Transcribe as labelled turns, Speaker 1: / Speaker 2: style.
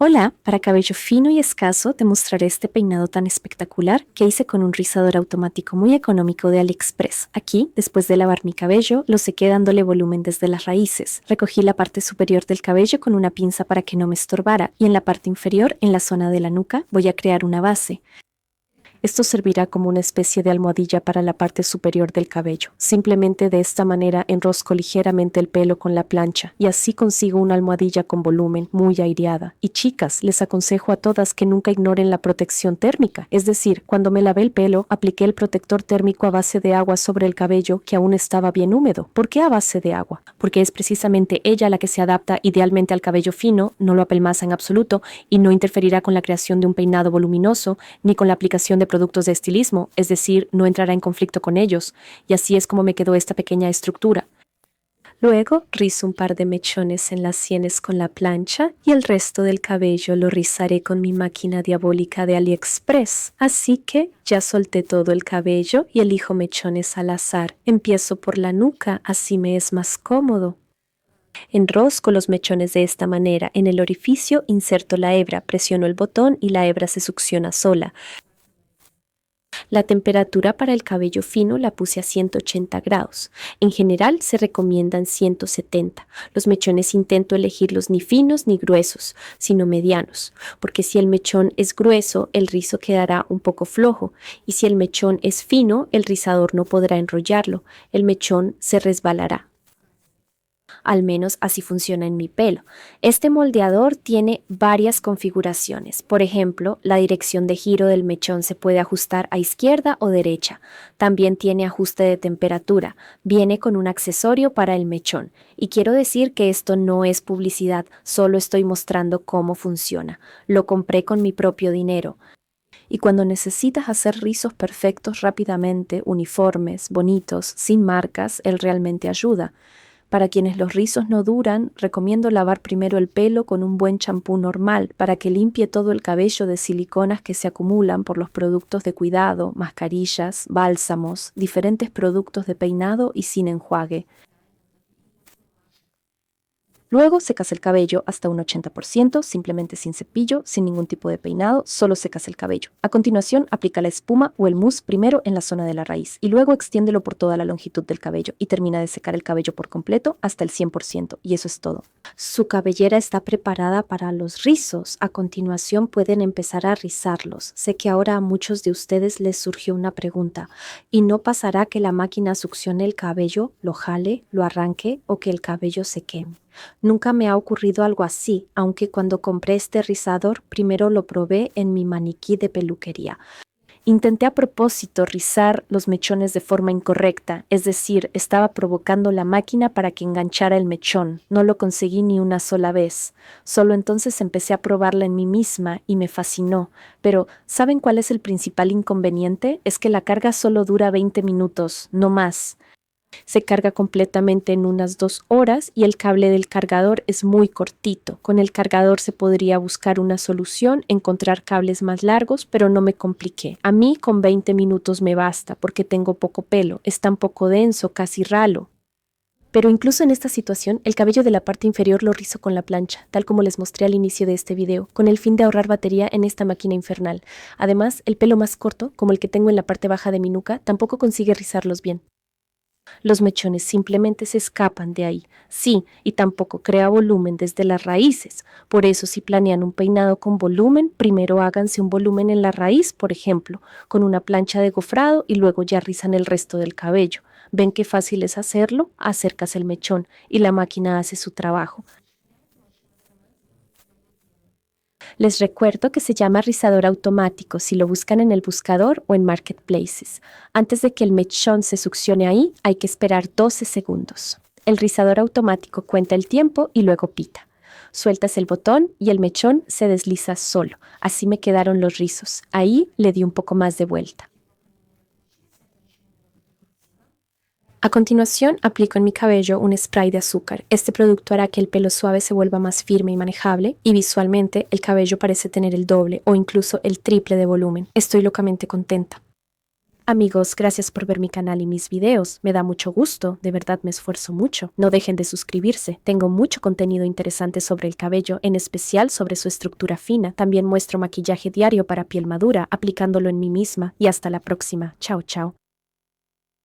Speaker 1: Hola, para cabello fino y escaso te mostraré este peinado tan espectacular que hice con un rizador automático muy económico de AliExpress. Aquí, después de lavar mi cabello, lo sequé dándole volumen desde las raíces. Recogí la parte superior del cabello con una pinza para que no me estorbara y en la parte inferior, en la zona de la nuca, voy a crear una base. Esto servirá como una especie de almohadilla para la parte superior del cabello. Simplemente de esta manera enrosco ligeramente el pelo con la plancha y así consigo una almohadilla con volumen, muy aireada. Y chicas, les aconsejo a todas que nunca ignoren la protección térmica. Es decir, cuando me lavé el pelo, apliqué el protector térmico a base de agua sobre el cabello que aún estaba bien húmedo. ¿Por qué a base de agua? Porque es precisamente ella la que se adapta idealmente al cabello fino, no lo apelmaza en absoluto y no interferirá con la creación de un peinado voluminoso ni con la aplicación de productos de estilismo, es decir, no entrará en conflicto con ellos, y así es como me quedó esta pequeña estructura. Luego rizo un par de mechones en las sienes con la plancha y el resto del cabello lo rizaré con mi máquina diabólica de AliExpress. Así que ya solté todo el cabello y elijo mechones al azar. Empiezo por la nuca, así me es más cómodo. Enrosco los mechones de esta manera. En el orificio inserto la hebra, presiono el botón y la hebra se succiona sola. La temperatura para el cabello fino la puse a 180 grados. En general se recomiendan 170. Los mechones intento elegirlos ni finos ni gruesos, sino medianos, porque si el mechón es grueso, el rizo quedará un poco flojo, y si el mechón es fino, el rizador no podrá enrollarlo, el mechón se resbalará. Al menos así funciona en mi pelo. Este moldeador tiene varias configuraciones. Por ejemplo, la dirección de giro del mechón se puede ajustar a izquierda o derecha. También tiene ajuste de temperatura. Viene con un accesorio para el mechón. Y quiero decir que esto no es publicidad, solo estoy mostrando cómo funciona. Lo compré con mi propio dinero. Y cuando necesitas hacer rizos perfectos rápidamente, uniformes, bonitos, sin marcas, él realmente ayuda. Para quienes los rizos no duran, recomiendo lavar primero el pelo con un buen champú normal para que limpie todo el cabello de siliconas que se acumulan por los productos de cuidado, mascarillas, bálsamos, diferentes productos de peinado y sin enjuague. Luego secas el cabello hasta un 80%, simplemente sin cepillo, sin ningún tipo de peinado, solo secas el cabello. A continuación, aplica la espuma o el mousse primero en la zona de la raíz y luego extiéndelo por toda la longitud del cabello y termina de secar el cabello por completo hasta el 100% y eso es todo. Su cabellera está preparada para los rizos. A continuación pueden empezar a rizarlos. Sé que ahora a muchos de ustedes les surgió una pregunta. ¿Y no pasará que la máquina succione el cabello, lo jale, lo arranque o que el cabello se queme? Nunca me ha ocurrido algo así, aunque cuando compré este rizador primero lo probé en mi maniquí de peluquería. Intenté a propósito rizar los mechones de forma incorrecta, es decir, estaba provocando la máquina para que enganchara el mechón. No lo conseguí ni una sola vez. Solo entonces empecé a probarla en mí misma y me fascinó. Pero, ¿saben cuál es el principal inconveniente? Es que la carga solo dura 20 minutos, no más. Se carga completamente en unas 2 horas y el cable del cargador es muy cortito. Con el cargador se podría buscar una solución, encontrar cables más largos, pero no me compliqué. A mí con 20 minutos me basta porque tengo poco pelo, es tan poco denso, casi ralo. Pero incluso en esta situación, el cabello de la parte inferior lo rizo con la plancha, tal como les mostré al inicio de este video, con el fin de ahorrar batería en esta máquina infernal. Además, el pelo más corto, como el que tengo en la parte baja de mi nuca, tampoco consigue rizarlos bien. Los mechones simplemente se escapan de ahí. Sí, y tampoco crea volumen desde las raíces. Por eso, si planean un peinado con volumen, primero háganse un volumen en la raíz, por ejemplo, con una plancha de gofrado y luego ya rizan el resto del cabello. ¿Ven qué fácil es hacerlo? Acercas el mechón y la máquina hace su trabajo. Les recuerdo que se llama rizador automático si lo buscan en el buscador o en Marketplaces. Antes de que el mechón se succione ahí, hay que esperar 12 segundos. El rizador automático cuenta el tiempo y luego pita. Sueltas el botón y el mechón se desliza solo. Así me quedaron los rizos. Ahí le di un poco más de vuelta. A continuación, aplico en mi cabello un spray de azúcar. Este producto hará que el pelo suave se vuelva más firme y manejable y visualmente el cabello parece tener el doble o incluso el triple de volumen. Estoy locamente contenta. Amigos, gracias por ver mi canal y mis videos. Me da mucho gusto, de verdad me esfuerzo mucho. No dejen de suscribirse. Tengo mucho contenido interesante sobre el cabello, en especial sobre su estructura fina. También muestro maquillaje diario para piel madura, aplicándolo en mí misma. Y hasta la próxima. Chao, chao.